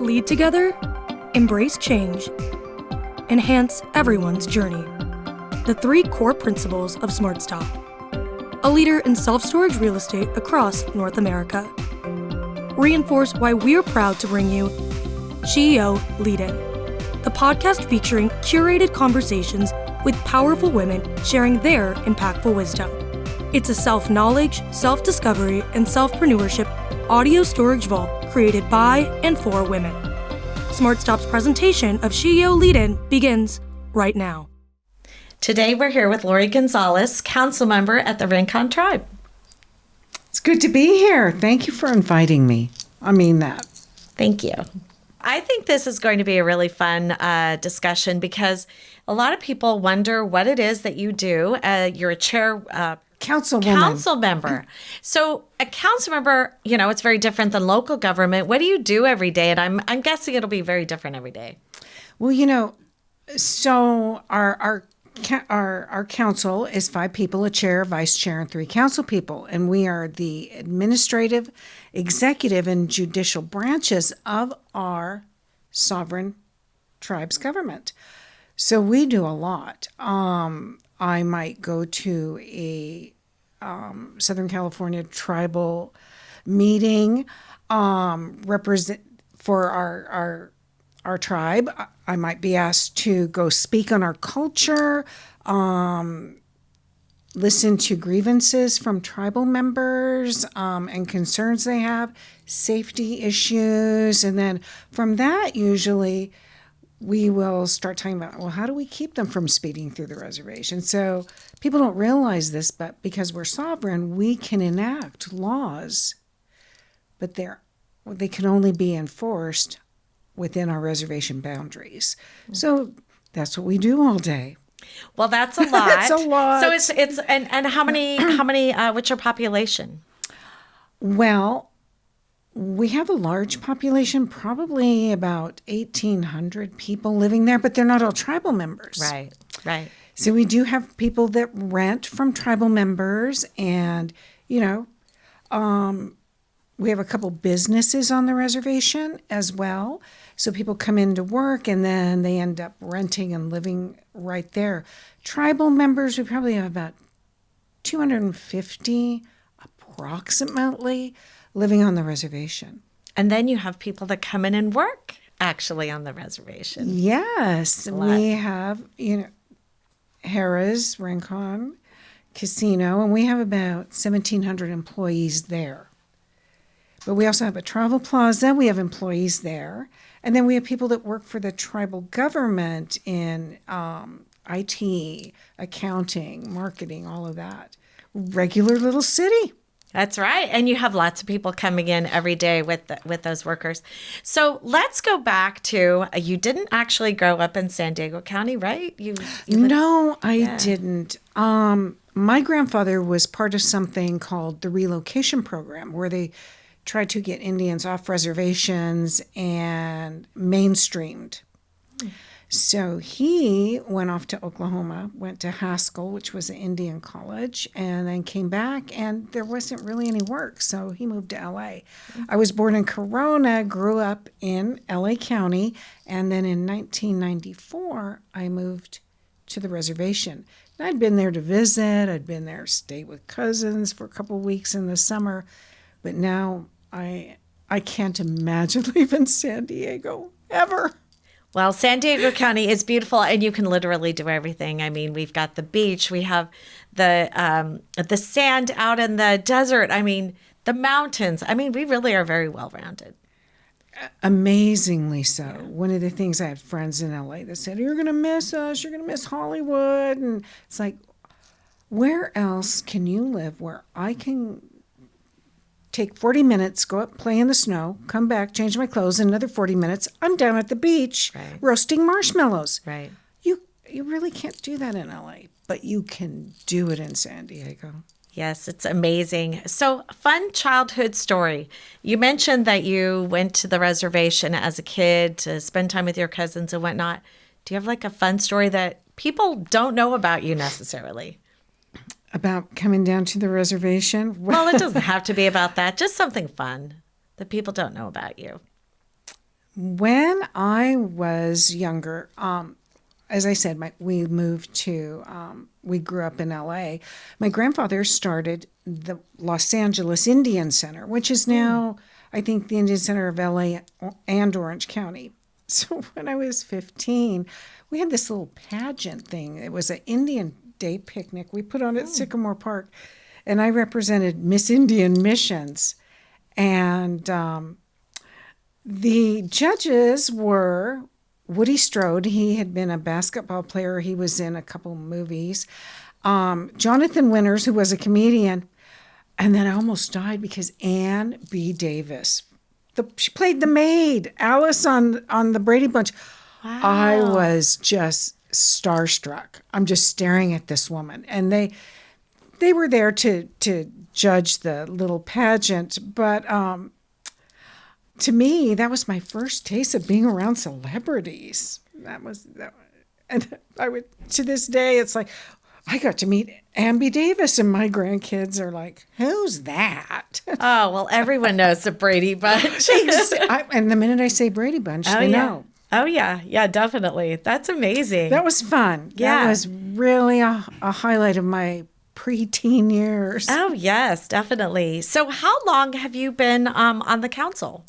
lead together, embrace change, enhance everyone's journey. The 3 core principles of SmartStop. A leader in self-storage real estate across North America. Reinforce why we're proud to bring you SheEO Lead-In, the podcast featuring curated conversations with powerful women sharing their impactful wisdom. It's a self-knowledge, self-discovery, and self-preneurship audio storage vault created by and for women. SmartStop's presentation of SheEO Lead-In begins right now. Today we're here with Laurie Gonzalez, council member at the Rincon Tribe. It's good to be here. Thank you for inviting me. I mean that. Thank you. I think this is going to be a really fun discussion because a lot of people wonder what it is that you do. You're a council member. So a council member, it's very different than local government. What do you do every day? And I'm guessing it'll be very different every day. Well, so our council is 5 people, a chair, vice chair, and 3 council people. And we are the administrative, executive, and judicial branches of our sovereign tribe's government. So we do a lot. I might go to a Southern California tribal meeting, represent for our tribe. I might be asked to go speak on our culture, listen to grievances from tribal members and concerns they have, safety issues, and then from that, usually we will start talking about, well, how do we keep them from speeding through the reservation? So people don't realize this, but because we're sovereign, we can enact laws, but they can only be enforced within our reservation boundaries. So that's what we do all day. Well, that's a lot. That's a lot. So it's and how many what's your population? Well, we have a large population, probably about 1,800 people living there, but they're not all tribal members. Right. So we do have people that rent from tribal members, and, we have a couple businesses on the reservation as well. So people come in to work, and then they end up renting and living right there. Tribal members, we probably have about 250 approximately living on the reservation. And then you have people that come in and work actually on the reservation. Yes. We have, Harrah's, Rincon Casino, and we have about 1,700 employees there. But we also have a travel plaza. We have employees there. And then we have people that work for the tribal government in IT, accounting, marketing, all of that. Regular little city. That's right. And you have lots of people coming in every day with those workers. So let's go back to, you didn't actually grow up in San Diego County, right? No, I didn't. My grandfather was part of something called the relocation program, where they tried to get Indians off reservations and mainstreamed. So he went off to Oklahoma, went to Haskell, which was an Indian college, and then came back, and there wasn't really any work, so he moved to L.A. I was born in Corona, grew up in L.A. County, and then in 1994, I moved to the reservation. And I'd been there to visit. I'd been there to stay with cousins for a couple of weeks in the summer, but now I can't imagine leaving San Diego, ever. Well, San Diego County is beautiful, and you can literally do everything. I mean, we've got the beach, we have the sand out in the desert. I mean, the mountains. I mean, we really are very well-rounded. Amazingly so. Yeah. One of the things, I had friends in LA that said, "You're going to miss us. You're going to miss Hollywood." And it's like, where else can you live where I can take 40 minutes, go up, play in the snow, come back, change my clothes, another 40 minutes, I'm down at the beach roasting marshmallows. Right. You really can't do that in LA, but you can do it in San Diego. Yes, it's amazing. So, fun childhood story. You mentioned that you went to the reservation as a kid to spend time with your cousins and whatnot. Do you have like a fun story that people don't know about you necessarily? About coming down to the reservation? Well, it doesn't have to be about that. Just something fun that people don't know about you. When I was younger, as I said, we moved to, we grew up in LA. My grandfather started the Los Angeles Indian Center, which is now, I think, the Indian Center of LA and Orange County. So when I was 15, we had this little pageant thing. It was an Indian Day picnic we put on at Sycamore Park, and I represented Miss Indian Missions. And the judges were Woody Strode. He had been a basketball player. He was in a couple movies. Jonathan Winters, who was a comedian. And then I almost died because Ann B. Davis, she played the maid, Alice on the Brady Bunch. Wow. I was just starstruck. I'm just staring at this woman. And they were there to judge the little pageant. But to me, that was my first taste of being around celebrities. And I would, to this day, it's like, I got to meet Ambi Davis, and my grandkids are like, who's that? Oh, well, everyone knows the Brady Bunch. And the minute I say Brady Bunch, they know. Oh, yeah. Yeah, definitely. That's amazing. That was fun. Yeah. That was really a highlight of my preteen years. Oh, yes, definitely. So how long have you been on the council?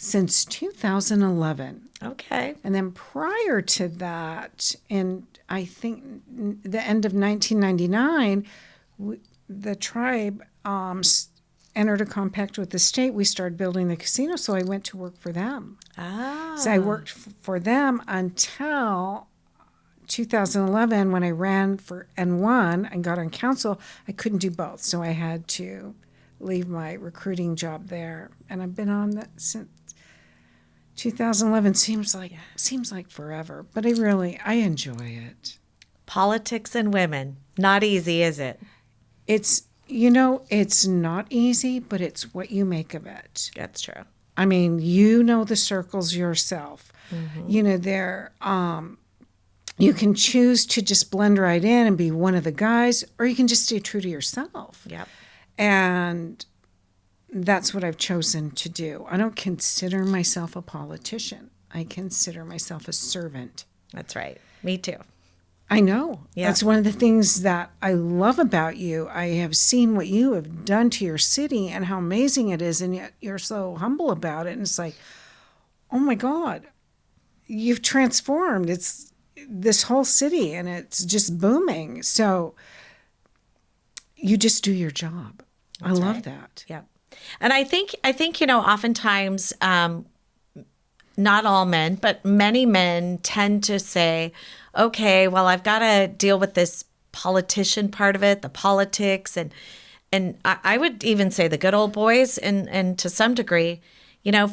Since 2011. Okay. And then prior to that, in I think the end of 1999, the tribe entered a compact with the state. We started building the casino, so I went to work for them. Ah. So I worked for them until 2011 when I ran for and won and got on council. I couldn't do both, so I had to leave my recruiting job there. And I've been on that since 2011. Seems like forever, but I enjoy it. Politics and women. Not easy, is it? It's not easy, but it's what you make of it. That's true. I mean, the circles yourself. Mm-hmm. You can choose to just blend right in and be one of the guys, or you can just stay true to yourself. Yep. And that's what I've chosen to do. I don't consider myself a politician. I consider myself a servant. That's right. Me too. I know. Yeah. That's one of the things that I love about you. I have seen what you have done to your city and how amazing it is, and yet you're so humble about it. And it's like, oh my God, you've transformed. It's this whole city, and it's just booming. So you just do your job. That's I love right. that. Yeah. And I think oftentimes, not all men, but many men tend to say, okay, well, I've got to deal with this politician part of it, the politics, and I would even say the good old boys, and to some degree,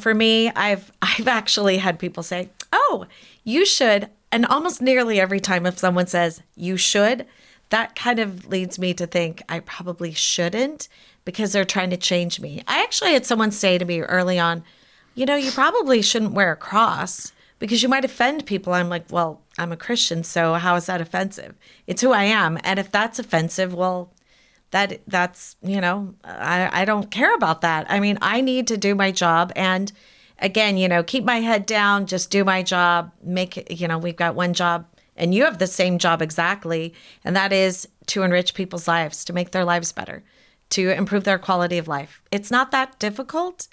for me, I've actually had people say, oh, you should, and almost nearly every time if someone says you should, that kind of leads me to think I probably shouldn't, because they're trying to change me. I actually had someone say to me early on, you probably shouldn't wear a cross because you might offend people. I'm like, well, I'm a Christian, so how is that offensive? It's who I am. And if that's offensive, well, that's, I don't care about that. I mean, I need to do my job. And again, keep my head down, just do my job, we've got one job and you have the same job exactly. And that is to enrich people's lives, to make their lives better, to improve their quality of life. It's not that difficult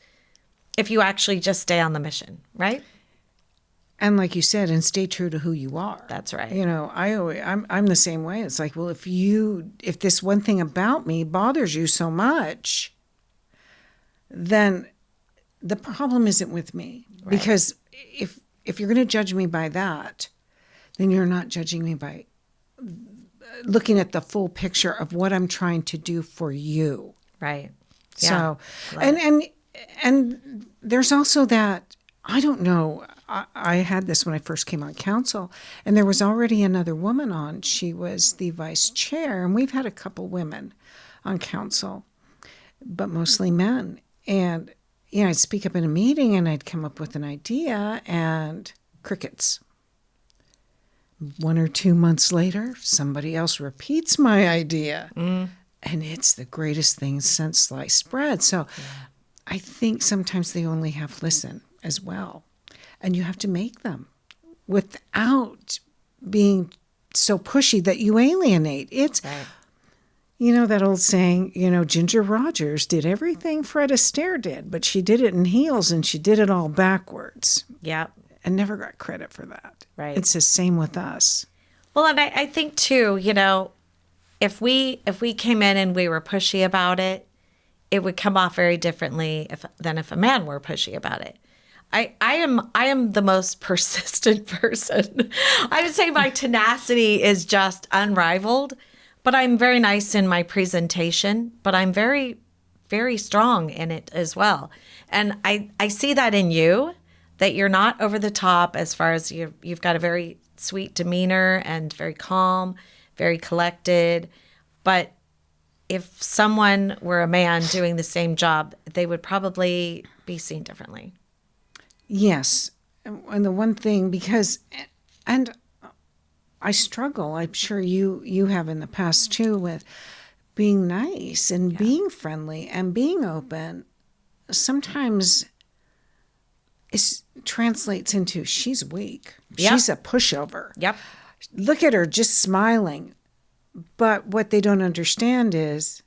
if you actually just stay on the mission, right? And like you said, and stay true to who you are. That's right. I'm the same way. It's like, well, if this one thing about me bothers you so much, then the problem isn't with me. Right. Because if you're going to judge me by that, then you're not judging me by looking at the full picture of what I'm trying to do for you. Right. Yeah. So, and there's also that, I don't know, I had this when I first came on council, and there was already another woman on. She was the vice chair, and we've had a couple women on council, but mostly men. And, I'd speak up in a meeting, and I'd come up with an idea, and crickets. 1 or 2 months later, somebody else repeats my idea. And it's the greatest thing since sliced bread. So I think sometimes they only have listen as well. and you have to make them without being so pushy that you alienate. It's, Right. that old saying, Ginger Rogers did everything Fred Astaire did, but she did it in heels and she did it all backwards Yep. and never got credit for that. Right. It's the same with us. Well, and I think too, if we came in and we were pushy about it, it would come off very differently than if a man were pushy about it. I am the most persistent person. I would say my tenacity is just unrivaled, but I'm very nice in my presentation, but I'm very, very strong in it as well. And I see that in you, that you're not over the top as far as you've got a very sweet demeanor and very calm, very collected. But if someone were a man doing the same job, they would probably be seen differently. Yes. And the one thing, and I struggle, I'm sure you have in the past too, with being nice and being friendly and being open. Sometimes it translates into she's weak. Yep. She's a pushover. Yep. Look at her just smiling. But what they don't understand is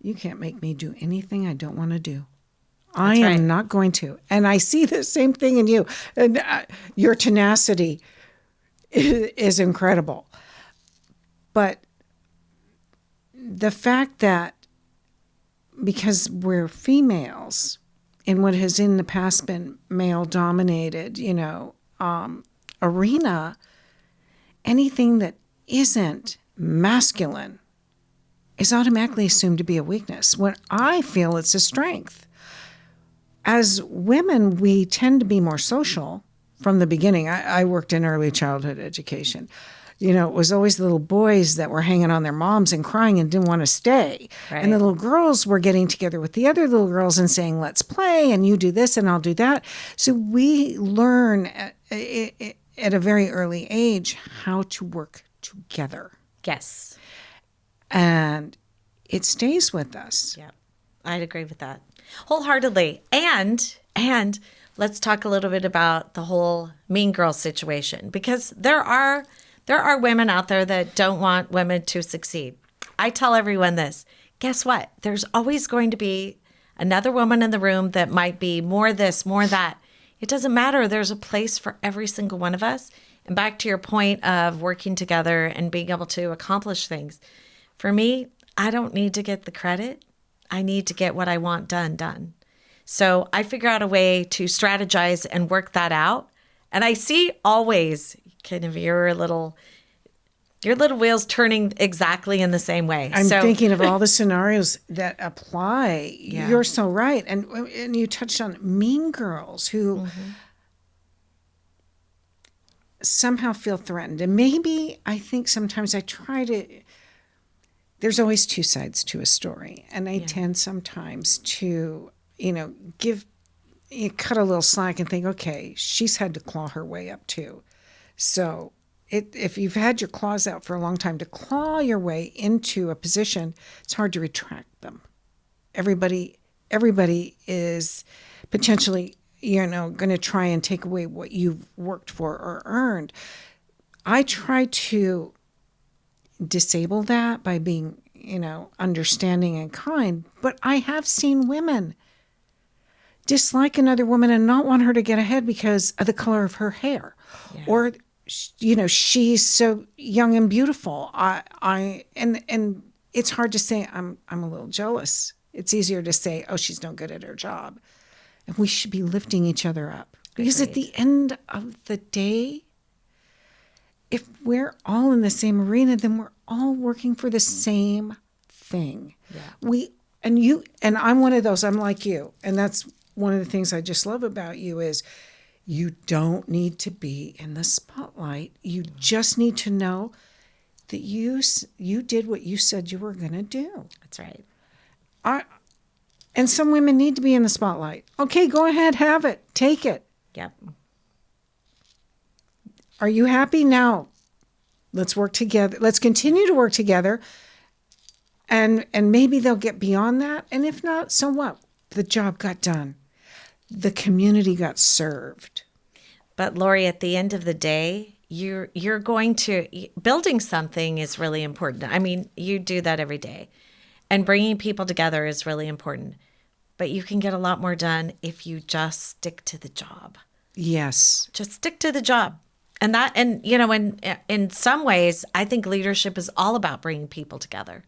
you can't make me do anything I don't want to do. I am not going to. And I see the same thing in you. And your tenacity is incredible. But the fact that because we're females in what has in the past been male-dominated, arena, anything that isn't masculine is automatically assumed to be a weakness, when I feel it's a strength. As women, we tend to be more social from the beginning. I worked in early childhood education. It was always the little boys that were hanging on their moms and crying and didn't want to stay. Right. And the little girls were getting together with the other little girls and saying, let's play, and you do this and I'll do that. So we learn at a very early age how to work together. Yes. And it stays with us. Yeah. I'd agree with that wholeheartedly. And let's talk a little bit about the whole mean girl situation, because there are women out there that don't want women to succeed. I tell everyone this. Guess what? There's always going to be another woman in the room that might be more this, more that. It doesn't matter. There's a place for every single one of us. And back to your point of working together and being able to accomplish things. For me, I don't need to get the credit. I need to get what I want done. So I figure out a way to strategize and work that out. And I see always kind of your little wheels turning exactly in the same way. I'm thinking of all the scenarios that apply. Yeah. You're so right. And you touched on mean girls who somehow feel threatened. And maybe I think sometimes I try to... There's always two sides to a story. And I tend sometimes to, cut a little slack and think, okay, she's had to claw her way up too. So if you've had your claws out for a long time, to claw your way into a position, it's hard to retract them. Everybody is potentially, going to try and take away what you've worked for or earned. I try to disable that by being, understanding and kind. But I have seen women dislike another woman and not want her to get ahead because of the color of her hair. Yeah. Or, she's so young and beautiful. And it's hard to say I'm a little jealous. It's easier to say, oh, she's no good at her job. And we should be lifting each other up. Because at the end of the day, if we're all in the same arena, then we're all working for the same thing. Yeah. And I'm one of those. I'm like you. And that's one of the things I just love about you is you don't need to be in the spotlight. You just need to know that you did what you said you were going to do. That's right. And some women need to be in the spotlight. Okay, go ahead, have it. Take it. Yep. Are you happy? Now, let's work together. Let's continue to work together. And maybe they'll get beyond that. And if not, so what? The job got done. The community got served. But Laurie, at the end of the day, you're going to building something is really important. I mean, you do that every day. And bringing people together is really important. But you can get a lot more done if you just stick to the job. Yes. Just stick to the job. And you know, in some ways, I think leadership is all about bringing people together.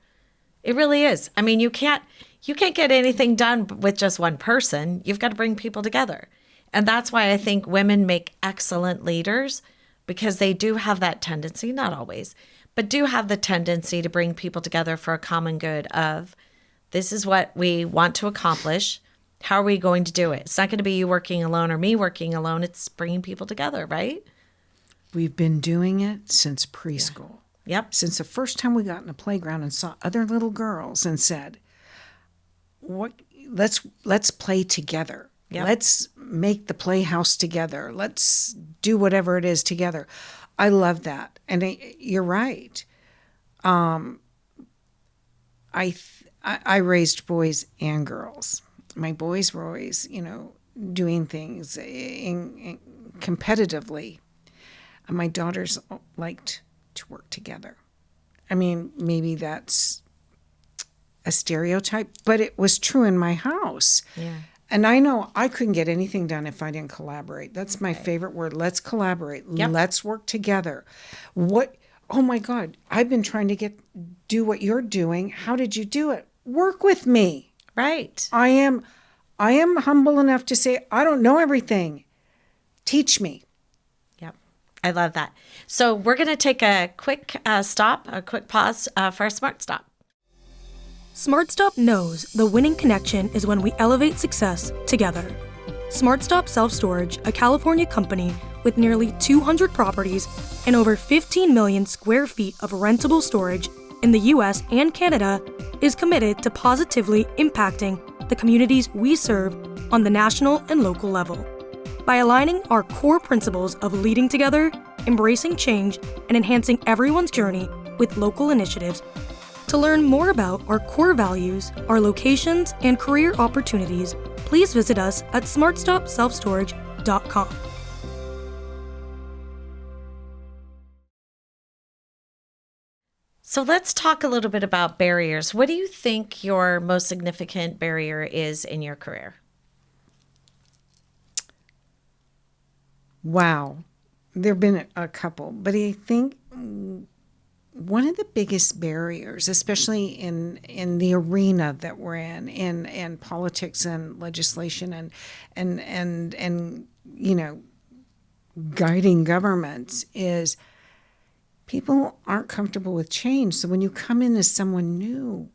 It really is. I mean, you can't get anything done with just one person. You've got to bring people together. And that's why I think women make excellent leaders, because they do have that tendency, not always, but do have the tendency to bring people together for a common good of, this is what we want to accomplish. How are we going to do it? It's not going to be you working alone or me working alone. It's bringing people together, right? We've been doing it since preschool. Yeah. Yep. Since the first time we got in a playground and saw other little girls and said, let's play together. Yep. Let's make the playhouse together. Let's do whatever it is together. I love that. And you're right. I raised boys and girls. My boys were always, doing things competitively. And my daughters liked to work together. I mean, maybe that's a stereotype, but it was true in my house. Yeah. And I know I couldn't get anything done if I didn't collaborate. That's my favorite word. Let's collaborate. Yep. Let's work together. Oh my God, I've been trying to do what you're doing. How did you do it? Work with me. Right. I am humble enough to say, I don't know everything. Teach me. Yep. I love that. So we're going to take a quick pause for our Smart Stop. SmartStop knows the winning connection is when we elevate success together. SmartStop Self Storage, a California company with nearly 200 properties and over 15 million square feet of rentable storage in the US and Canada, is committed to positively impacting the communities we serve on the national and local level. By aligning our core principles of leading together, embracing change, and enhancing everyone's journey with local initiatives. To learn more about our core values, our locations, and career opportunities, please visit us at smartstopselfstorage.com. So let's talk a little bit about barriers. What do you think your most significant barrier is in your career? Wow. There have been a couple, but I think one of the biggest barriers, especially in the arena that we're in politics and legislation and guiding governments, is people aren't comfortable with change. So when you come in as someone new,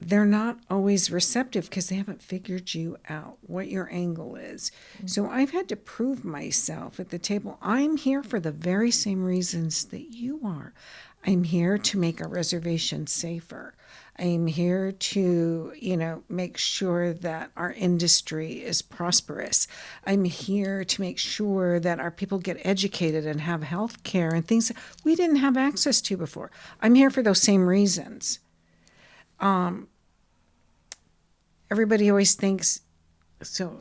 they're not always receptive because they haven't figured you out, what your angle is. Mm-hmm. So I've had to prove myself at the table. I'm here for the very same reasons that you are. I'm here to make a reservation safer. I'm here to, make sure that our industry is prosperous. I'm here to make sure that our people get educated and have health care and things that we didn't have access to before. I'm here for those same reasons. Everybody always thinks, so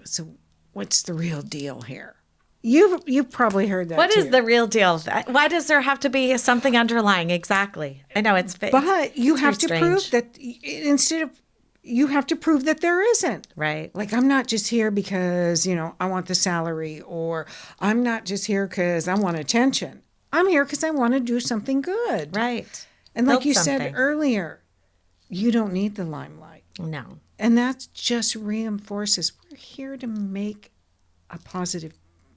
what's the real deal here? You've probably heard that. What too. is the real deal? Why does there have to be something underlying? Exactly. I know but you have to prove that you have to prove that there isn't. Right. Like, I'm not just here because, I want the salary, or I'm not just here because I want attention. I'm here because I want to do something good. Right. And like you said earlier, you don't need the limelight. No. And that just reinforces we're here to make a positive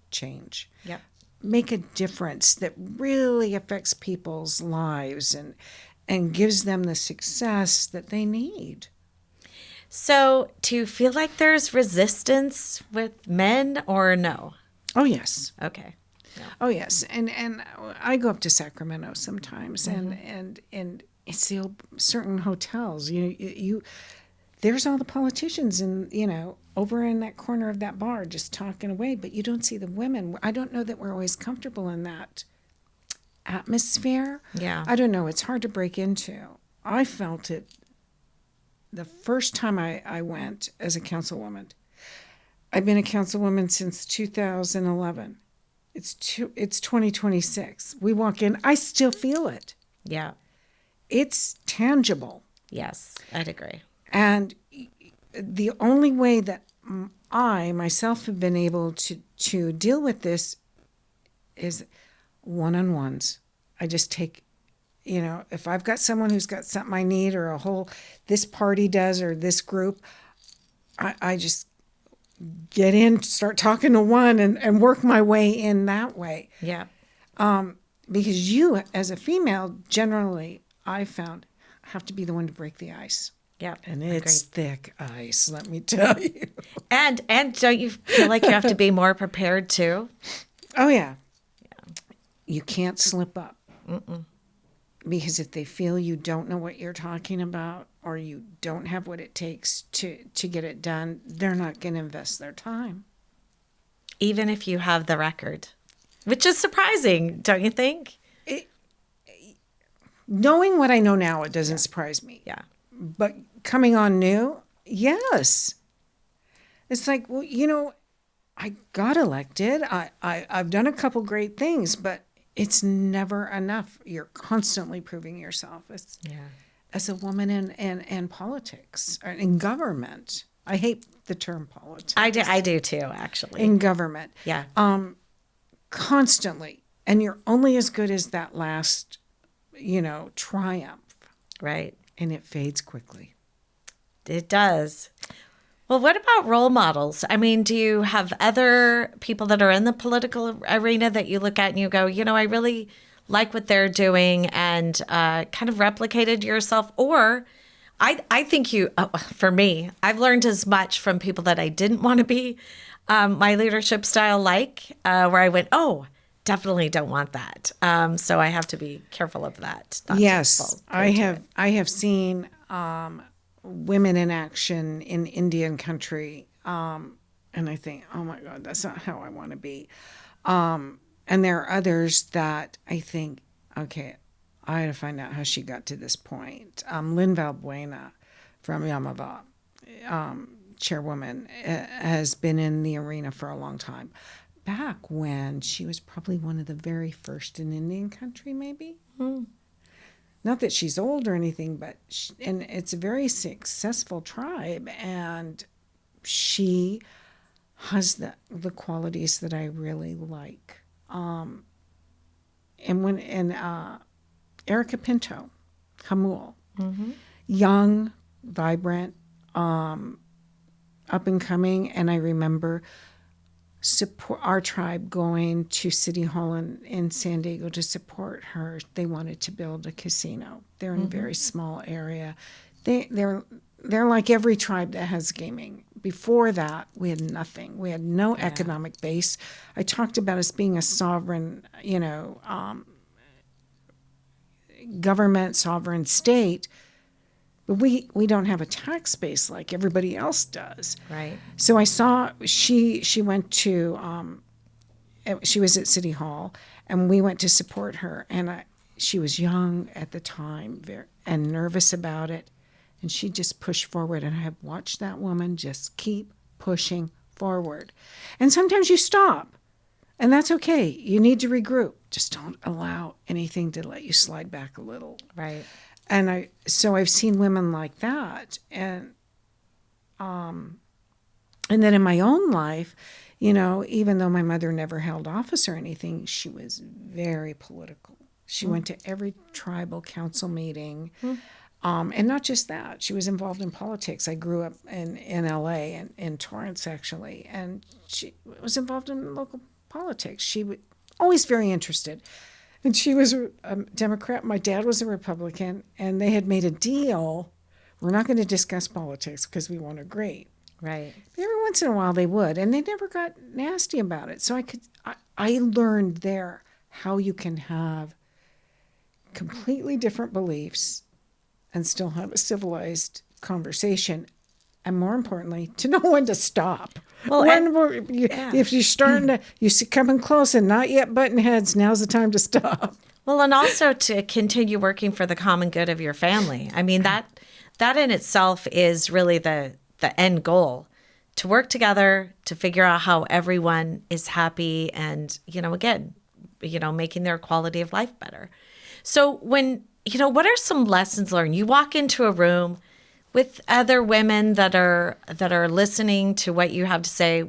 change. Yep. Make a difference that really affects people's lives and gives them the success that they need. So, do you feel like there's resistance with men or no? Oh, yes. Okay. Yeah. Oh, yes. And I go up to Sacramento sometimes, Mm-hmm. and it's the certain hotels. There's all the politicians over in that corner of that bar just talking away, but you don't see the women. I don't know that we're always comfortable in that atmosphere. Yeah. I don't know. It's hard to break into. I felt it the first time I went as a councilwoman. I've been a councilwoman since 2011. It's 2026. We walk in, I still feel it. Yeah. It's tangible. Yes, I'd agree. And the only way that I myself have been able to deal with this is one-on-ones. I just take, if I've got someone who's got something I need, or this party does, or this group, I just get in, start talking to one, and work my way in that way. Yeah. Because you, as a female, generally, I found, have to be the one to break the ice. Yeah. And it's thick ice, let me tell you. And don't you feel like you have to be more prepared too? Oh, yeah. You can't slip up. Because if they feel you don't know what you're talking about, or you don't have what it takes to get it done, they're not going to invest their time. Even if you have the record, which is surprising, don't you think? Knowing what I know now, it doesn't surprise me. Yeah. But coming on new, yes. It's like, well, I got elected. I've done a couple great things, but it's never enough. You're constantly proving yourself as a woman in politics, or in government. I hate the term politics. I do too, actually. In government. Yeah. Constantly. And you're only as good as that last, triumph. Right. And it fades quickly. It does. Well, what about role models? I mean, do you have other people that are in the political arena that you look at and you go, I really like what they're doing, and kind of replicated yourself? Or I think for me, I've learned as much from people that I didn't want to be my leadership style where I went, oh, definitely don't want that. So I have to be careful of that. Yes, I have seen women in action in Indian country, and I think, oh my God, that's not how I want to be. And there are others that I think, okay, I had to find out how she got to this point. Lynn Valbuena from Yamava, chairwoman, has been in the arena for a long time. Back when she was probably one of the very first in Indian country, maybe. Not that she's old or anything, but and it's a very successful tribe, and she has the qualities that I really like. And Erica Pinto, Hamul, young, vibrant, up and coming, and I remember our tribe going to City Hall in San Diego to support her. They wanted to build a casino. They're in a very small area. They're like every tribe that has gaming. Before that, we had nothing. We had no economic base. I talked about us being a sovereign, government, sovereign state, but we don't have a tax base like everybody else does. Right. So I saw she went to she was at City Hall, and we went to support her, and she was young at the time, and nervous about it, and she just pushed forward, and I have watched that woman just keep pushing forward. And sometimes you stop, and that's okay. You need to regroup. Just don't allow anything to let you slide back a little. Right. And I've seen women like that, and then in my own life, even though my mother never held office or anything, she was very political. She went to every tribal council meeting, and not just that. She was involved in politics. I grew up in L.A. and in Torrance, actually, and she was involved in local politics. She was always very interested. And she was a Democrat. My dad was a Republican, and they had made a deal. We're not going to discuss politics because we won't agree. Right. But every once in a while they would, and they never got nasty about it. So I learned there how you can have completely different beliefs and still have a civilized conversation, and more importantly, to know when to stop. Well, if you're starting to, you see coming close and not yet button heads, now's the time to stop. Well, and also to continue working for the common good of your family. I mean, that in itself is really the end goal, to work together to figure out how everyone is happy and, again, making their quality of life better. So what are some lessons learned? You walk into a room with other women that are listening to what you have to say,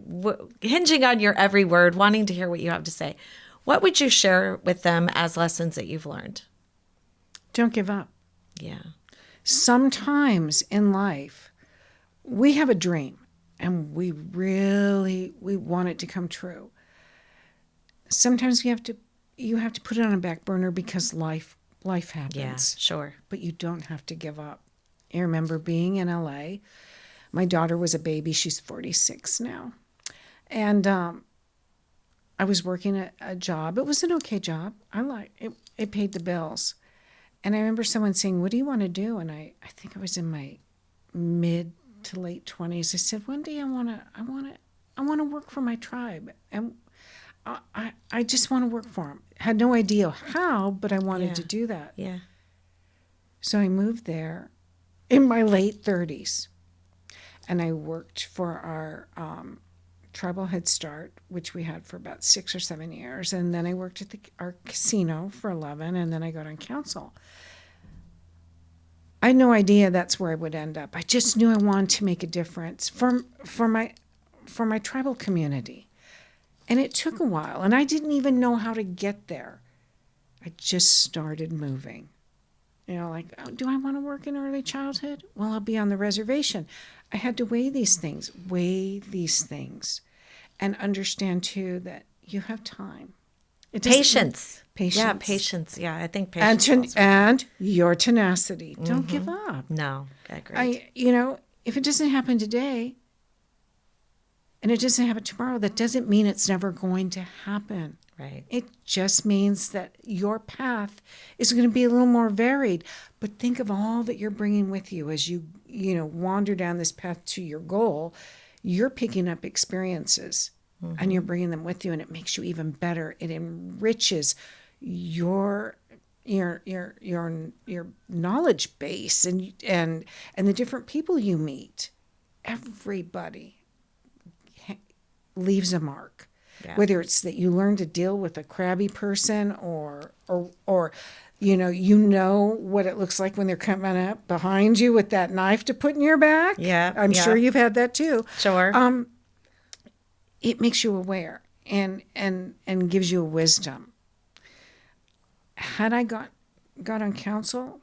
hinging on your every word, wanting to hear what you have to say. What would you share with them as lessons that you've learned? Don't give up. Yeah. Sometimes in life, we have a dream and we want it to come true. Sometimes you have to put it on a back burner because life happens. Yeah, sure. But you don't have to give up. I remember being in LA. My daughter was a baby. She's 46 now. And I was working a job. It was an okay job. I liked it. It paid the bills. And I remember someone saying, "What do you want to do?" And I think I was in my mid to late 20s. I said, "One day I want to work for my tribe." And I just want to work for them. Had no idea how, but I wanted to do that. Yeah. So I moved there in my late 30s. And I worked for our tribal Head Start, which we had for about 6 or 7 years. And then I worked at our casino for 11, and then I got on council. I had no idea that's where I would end up. I just knew I wanted to make a difference for my tribal community. And it took a while, and I didn't even know how to get there. I just started moving. Like, oh, do I want to work in early childhood? Well, I'll be on the reservation. I had to weigh these things, and understand, too, that you have time. Patience. Patience. Yeah, patience. Yeah, I think patience. And your tenacity. Mm-hmm. Don't give up. No, I agree. If it doesn't happen today, and it doesn't happen tomorrow, that doesn't mean it's never going to happen. Right. It just means that your path is going to be a little more varied. But think of all that you're bringing with you as you wander down this path to your goal. You're picking up experiences, and you're bringing them with you, and it makes you even better. It enriches your knowledge base and the different people you meet. Everybody leaves a mark. Yeah. Whether it's that you learn to deal with a crabby person or you know what it looks like when they're coming up behind you with that knife to put in your back. Yeah. I'm sure you've had that too. Sure. It makes you aware and gives you a wisdom. Had I got on council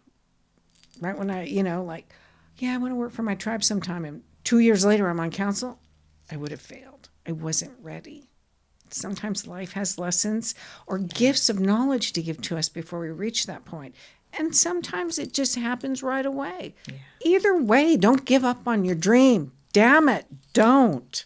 right when I I want to work for my tribe sometime, and 2 years later I'm on council, I would have failed. I wasn't ready. Sometimes life has lessons or gifts of knowledge to give to us before we reach that point. And sometimes it just happens right away. Yeah. Either way, don't give up on your dream. Damn it, don't.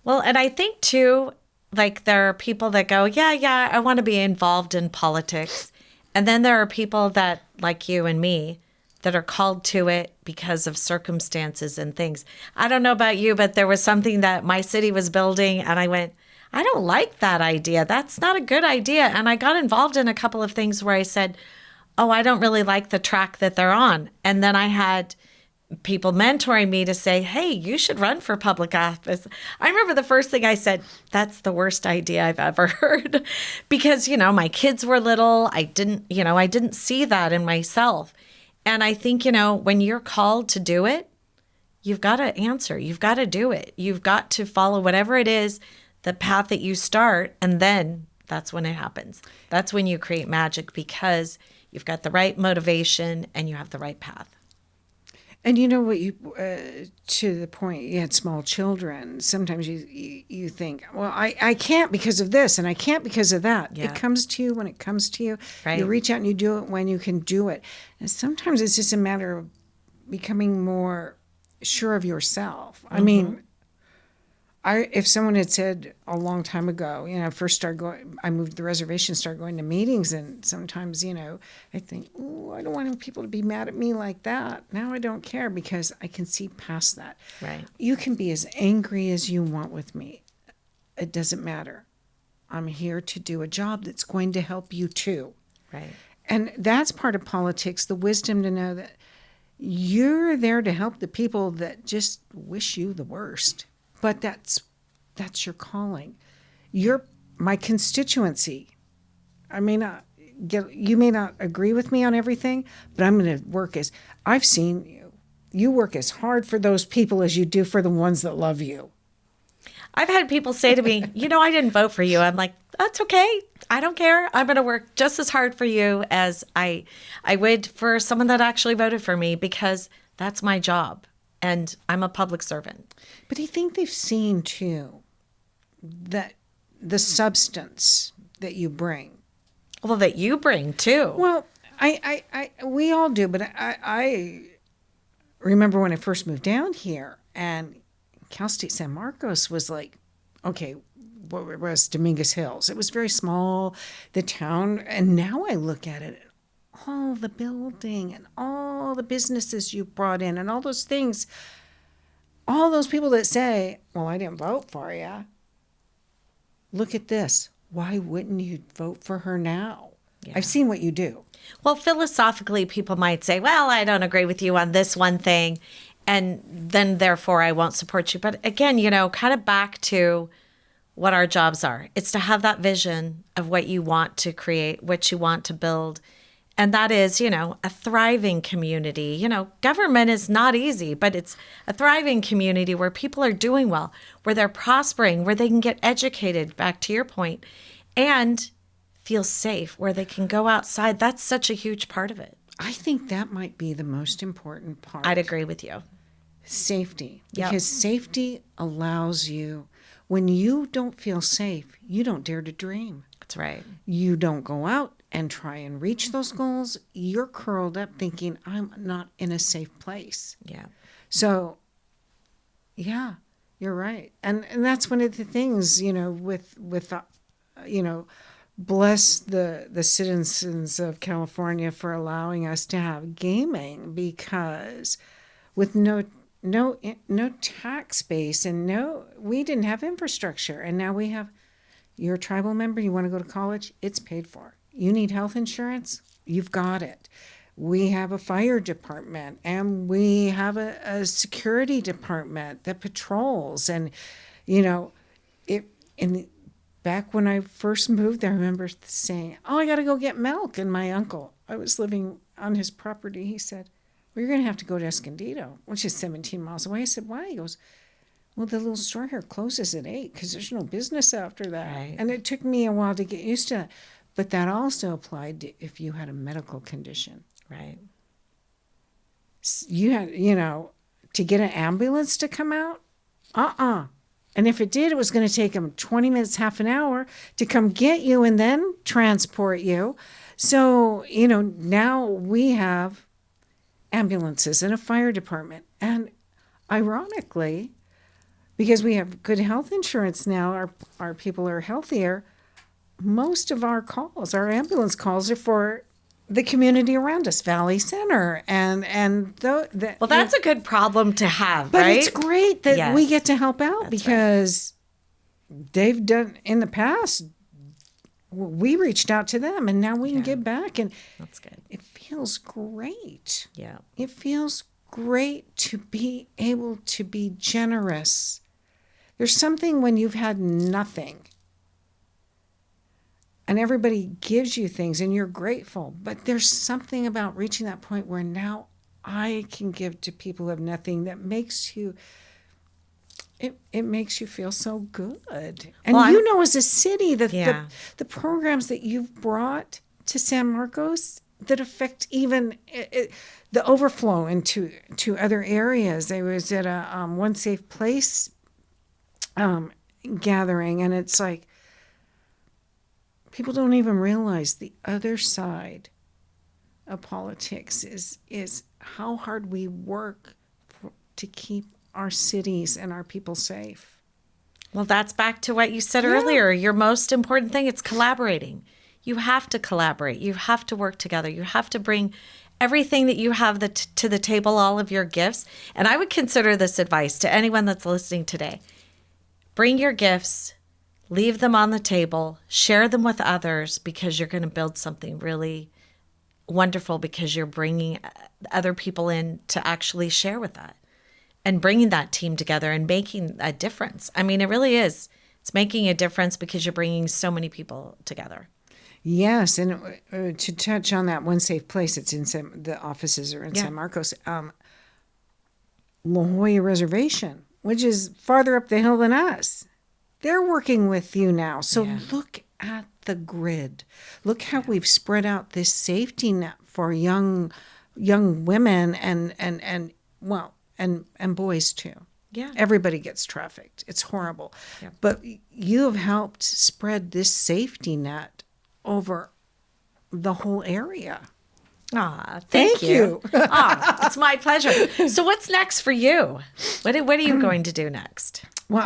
Well, and I think too, like there are people that go, yeah, I want to be involved in politics. And then there are people that, like you and me, that are called to it because of circumstances and things. I don't know about you, but there was something that my city was building, and I went, I don't like that idea. That's not a good idea. And I got involved in a couple of things where I said, oh, I don't really like the track that they're on. And then I had people mentoring me to say, hey, you should run for public office. I remember the first thing I said, that's the worst idea I've ever heard. Because, my kids were little. I didn't see that in myself. And I think, when you're called to do it, you've got to answer. You've got to do it. You've got to follow whatever it is, the path that you start, and then that's when it happens. That's when you create magic because you've got the right motivation and you have the right path. And to the point, you had small children. Sometimes you think, well, I can't because of this and I can't because of that. Yeah. It comes to you when it comes to you. Right. You reach out and you do it when you can do it. And sometimes it's just a matter of becoming more sure of yourself. Mm-hmm. I mean, if someone had said a long time ago, I moved to the reservation, started going to meetings, and sometimes, I think, oh, I don't want people to be mad at me like that. Now I don't care because I can see past that. Right. You can be as angry as you want with me. It doesn't matter. I'm here to do a job that's going to help you too. Right. And that's part of politics, the wisdom to know that you're there to help the people that just wish you the worst. but that's your calling. You're my constituency. You may not agree with me on everything, but I'm going to work as I've seen you. You work as hard for those people as you do for the ones that love you. I've had people say to me, I didn't vote for you. I'm like, that's okay. I don't care. I'm going to work just as hard for you as I would for someone that actually voted for me, because that's my job and I'm a public servant. But I think they've seen too that the substance that you bring. Well, that you bring too. Well, we all do, but I remember when I first moved down here, and Cal State San Marcos was like, okay, what was Dominguez Hills? It was very small, the town, and now I look at it, all the building and all the businesses you brought in and all those things, all those people that say, well, I didn't vote for you. Look at this. Why wouldn't you vote for her now? Yeah. I've seen what you do. Well, philosophically, people might say, well, I don't agree with you on this one thing, and then therefore I won't support you. But again, kind of back to what our jobs are. It's to have that vision of what you want to create, what you want to build. And that is, a thriving community. Government is not easy, but it's a thriving community where people are doing well, where they're prospering, where they can get educated, back to your point, and feel safe, where they can go outside. That's such a huge part of it. I think that might be the most important part. I'd agree with you. Safety. Yep. Because safety allows you, when you don't feel safe, you don't dare to dream. That's right. You don't go out and try and reach those goals. You're curled up thinking, I'm not in a safe place. Yeah. So, yeah, you're right. And that's one of the things, bless the citizens of California for allowing us to have gaming, because with no tax base and we didn't have infrastructure, and now we have. You're a tribal member, you want to go to college, it's paid for. You need health insurance, you've got it. We have a fire department, and we have a security department that patrols, and back when I first moved there, I remember saying, I got to go get milk. And my uncle, I was living on his property, he said, well, you're going to have to go to Escondido, which is 17 miles away. I said, why? He goes, well, the little store here closes at 8 because there's no business after that. Right. And it took me a while to get used to that. But that also applied to if you had a medical condition. Right. You had, to get an ambulance to come out? And if it did, it was going to take them 20 minutes, half an hour to come get you and then transport you. So, now we have ambulances and a fire department. And ironically, because we have good health insurance now, our people are healthier, most of our ambulance calls are for the community around us, Valley Center, well, that's a good problem to have, but right? It's great that we get to help out, that's because they've done in the past. We reached out to them, and now we can give back, and that's good. It feels great. Yeah, it feels great to be able to be generous. There's something when you've had nothing. And everybody gives you things and you're grateful. But there's something about reaching that point where now I can give to people who have nothing that makes you, it makes you feel so good. And as a city, the programs that you've brought to San Marcos that affect even the overflow into other areas. I was at a One Safe Place gathering, and it's like, people don't even realize the other side of politics is how hard we work to keep our cities and our people safe. Well, that's back to what you said earlier. Your most important thing, it's collaborating. You have to collaborate. You have to work together. You have to bring everything that you have to the table, all of your gifts. And I would consider this advice to anyone that's listening today. Bring your gifts. Leave them on the table, share them with others, because you're going to build something really wonderful, because you're bringing other people in to actually share with that. and bringing that team together and making a difference. I mean, it really is. It's making a difference because you're bringing so many people together. Yes, and to touch on that one safe place, it's in the offices are in San Marcos. La Jolla Reservation, which is farther up the hill than us. They're working with you now. So look at the grid. Look how we've spread out this safety net for young women and boys too. Yeah. Everybody gets trafficked. It's horrible. Yeah. But you have helped spread this safety net over the whole area. Thank you. It's my pleasure. So what's next for you? What are you going to do next? Well,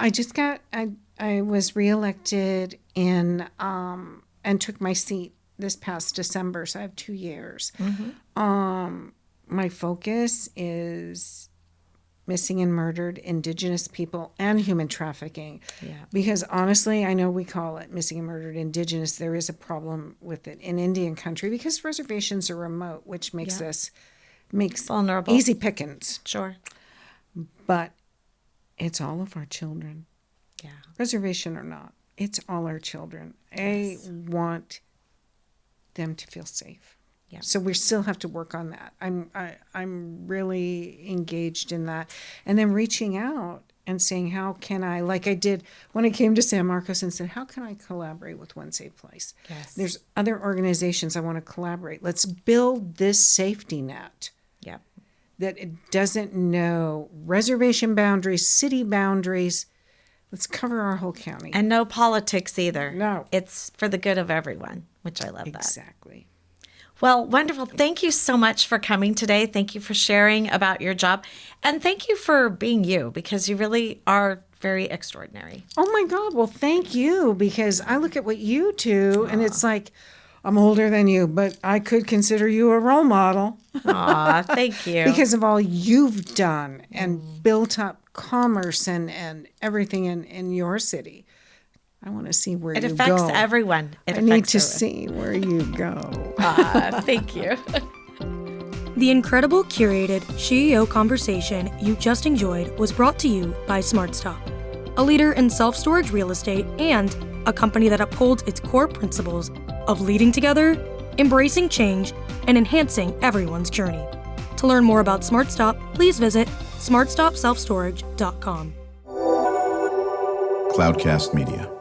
I was reelected and took my seat this past December, so I have 2 years. Mm-hmm. My focus is missing and murdered indigenous people and human trafficking. Yeah. Because honestly, I know we call it missing and murdered indigenous. There is a problem with it in Indian country because reservations are remote, which makes vulnerable, easy pickings. Sure. But it's all of our children. Yeah. Reservation or not, it's all our children. Yes. I want them to feel safe. Yeah. So we still have to work on that. I'm really engaged in that. And then reaching out and saying, how can I, like I did when I came to San Marcos and said, how can I collaborate with One Safe Place? Yes. There's other organizations I want to collaborate. Let's build this safety net. Yeah. That it doesn't know reservation boundaries, city boundaries. Let's cover our whole county. And no politics either. No. It's for the good of everyone, which I love that. Exactly. Well, wonderful. Thank you so much for coming today. Thank you for sharing about your job. And thank you for being you, because you really are very extraordinary. Oh, my God. Well, thank you, because I look at what you do, and it's like, I'm older than you, but I could consider you a role model. Thank you. Because of all you've done and built up commerce and everything in your city. I want to see where you go. It affects everyone. I need to see where you go. Thank you. The incredible curated SheEO conversation you just enjoyed was brought to you by SmartStop, a leader in self-storage real estate and a company that upholds its core principles of leading together, embracing change, and enhancing everyone's journey. To learn more about SmartStop, please visit smartstopselfstorage.com. Cloudcast Media.